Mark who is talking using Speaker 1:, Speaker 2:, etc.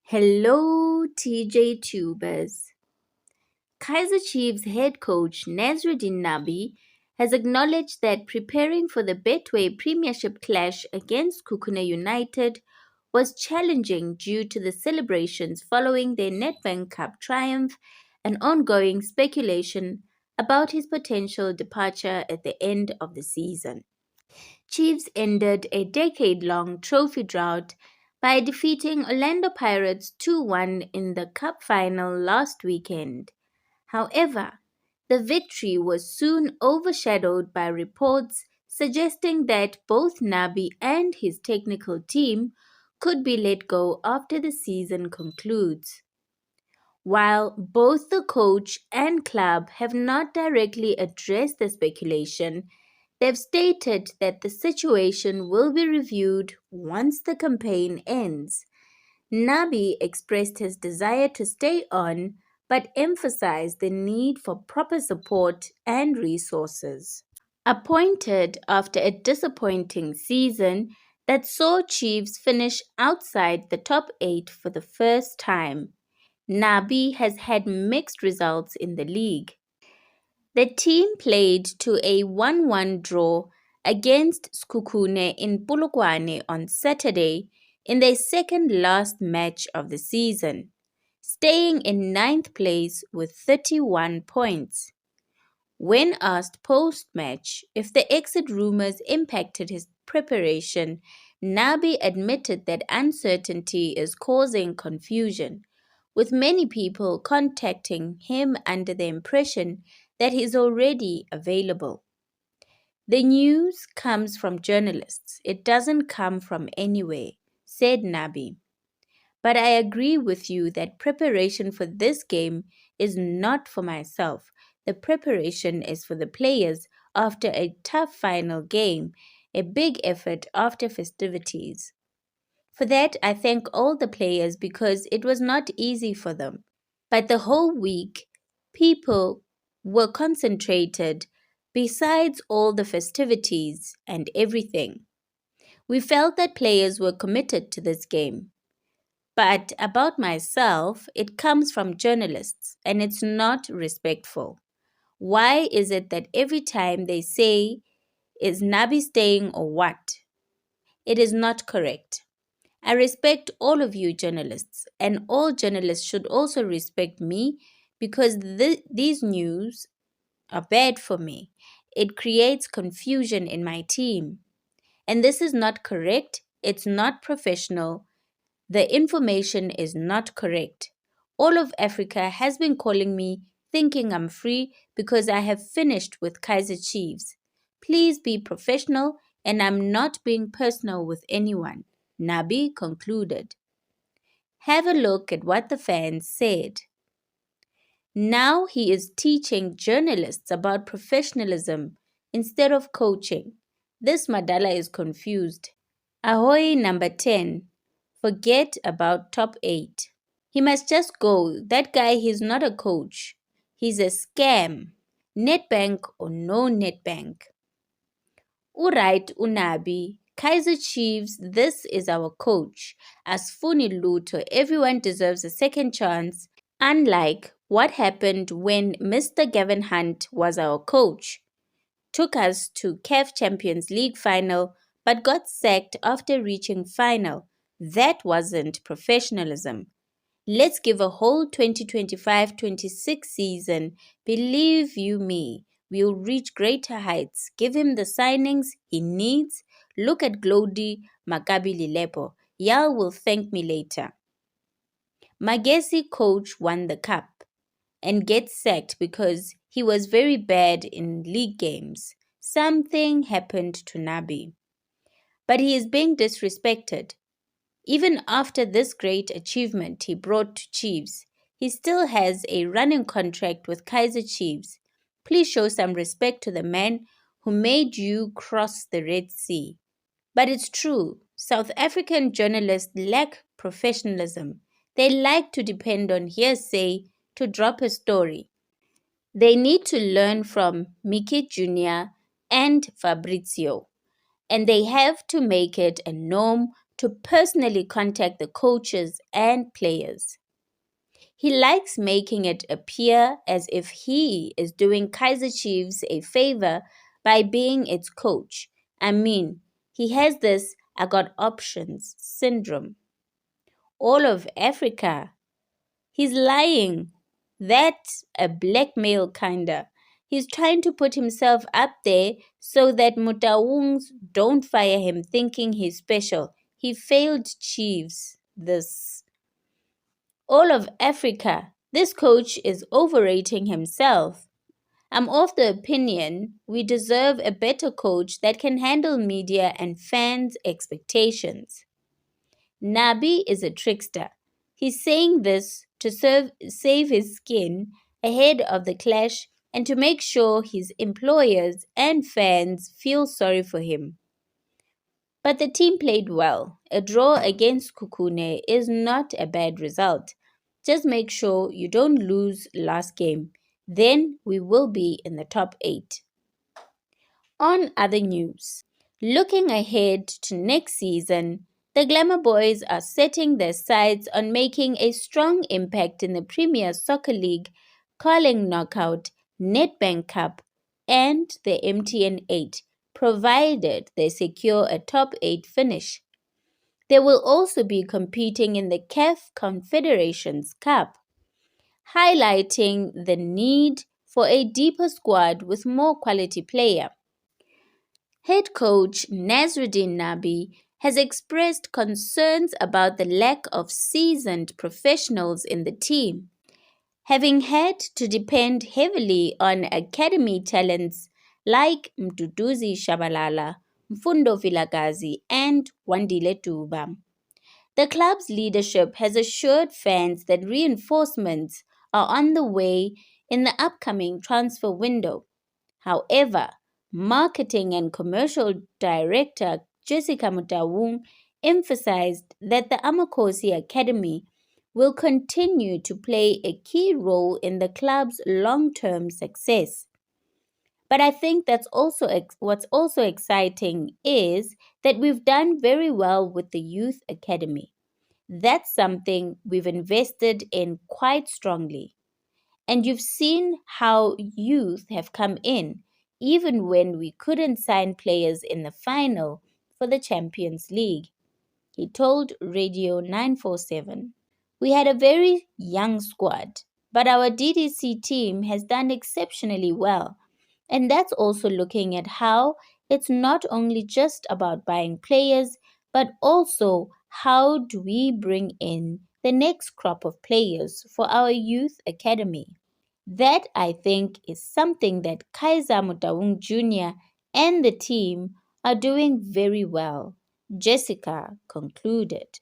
Speaker 1: Hello, TJ Tubers. Kaizer Chiefs head coach Nasruddin Nabi has acknowledged that preparing for the Betway Premiership clash against Kukuna United was challenging due to the celebrations following their Nedbank Cup triumph and ongoing speculation about his potential departure at the end of the season. Chiefs ended a decade-long trophy drought by defeating Orlando Pirates 2-1 in the Cup final last weekend. However, the victory was soon overshadowed by reports suggesting that both Nabi and his technical team could be let go after the season concludes. While both the coach and club have not directly addressed the speculation, they've stated that the situation will be reviewed once the campaign ends. Nabi expressed his desire to stay on, but emphasized the need for proper support and resources. Appointed after a disappointing season that saw Chiefs finish outside the top 8 for the first time, Nabi has had mixed results in the league. The team played to a 1-1 draw against Skukune in Polokwane on Saturday in their second last match of the season, staying in ninth place with 31 points. When asked post-match if the exit rumors impacted his preparation, Nabi admitted that uncertainty is causing confusion, with many people contacting him under the impression that he's already available. The news comes from journalists. It doesn't come from anywhere, said Nabi. But I agree with you that preparation for this game is not for myself. The preparation is for the players after a tough final game, a big effort after festivities. For that, I thank all the players because it was not easy for them. But the whole week, people were concentrated besides all the festivities and everything. We felt that players were committed to this game. But about myself, it comes from journalists and it's not respectful. Why is it that every time they say, is Nabi staying or what? It is not correct. I respect all of you journalists, and all journalists should also respect me because these news are bad for me. It creates confusion in my team. And this is not correct. It's not professional. The information is not correct. All of Africa has been calling me thinking I'm free because I have finished with Kaizer Chiefs. Please be professional, and I'm not being personal with anyone, Nabi concluded. Have a look at what the fans said. Now he is teaching journalists about professionalism instead of coaching. This Madala is confused. Ahoy number 10. Forget about top 8. He must just go. That guy, he's not a coach. He's a scam. Netbank or no netbank. Alright, Unabi. Kaizer Chiefs, this is our coach. Asfuni Luto, everyone deserves a second chance, unlike what happened when Mr. Gavin Hunt was our coach. Took us to CAF Champions League final, but got sacked after reaching final. That wasn't professionalism. Let's give a whole 2025-26 season. Believe you me, we'll reach greater heights. Give him the signings he needs. Look at Glody Makabililepo. Y'all will thank me later. Magesi coach won the cup and gets sacked because he was very bad in league games. Something happened to Nabi. But he is being disrespected. Even after this great achievement he brought to Chiefs, he still has a running contract with Kaizer Chiefs. Please show some respect to the man who made you cross the Red Sea. But it's true, South African journalists lack professionalism. They like to depend on hearsay to drop a story. They need to learn from Mickey Jr. and Fabrizio. And they have to make it a norm to personally contact the coaches and players. He likes making it appear as if he is doing Kaizer Chiefs a favor by being its coach. I mean, he has this "I got options" syndrome. All of Africa. He's lying. That's a blackmail kinda. He's trying to put himself up there so that Mutaungs don't fire him thinking he's special. He failed Chiefs. This. All of Africa. This coach is overrating himself. I'm of the opinion we deserve a better coach that can handle media and fans' expectations. Nabi is a trickster. He's saying this to save his skin ahead of the clash and to make sure his employers and fans feel sorry for him. But the team played well. A draw against Kukune is not a bad result. Just make sure you don't lose last game. Then we will be in the top 8. On other news, looking ahead to next season, the Glamour Boys are setting their sights on making a strong impact in the Premier Soccer League, Carling Knockout, Nedbank Cup, and the MTN 8, provided they secure a top 8 finish. They will also be competing in the CAF Confederations Cup, highlighting the need for a deeper squad with more quality players. Head coach Nasruddin Nabi has expressed concerns about the lack of seasoned professionals in the team, having had to depend heavily on academy talents like Mduduzi Shabalala, Mfundo Vilagazi, and Wandile Tuba. The club's leadership has assured fans that reinforcements are on the way in the upcoming transfer window. However, marketing and commercial director Jessica Mutawung emphasized that the Amakosi Academy will continue to play a key role in the club's long-term success. But I think what's also exciting is that we've done very well with the youth academy. That's something we've invested in quite strongly. And you've seen how youth have come in, even when we couldn't sign players in the final for the Champions League. He told Radio 947. We had a very young squad, but our DDC team has done exceptionally well. And that's also looking at how it's not only just about buying players, but also how do we bring in the next crop of players for our youth academy. That, I think, is something that Kaizer Mutawung Jr. and the team are doing very well, Jessica concluded.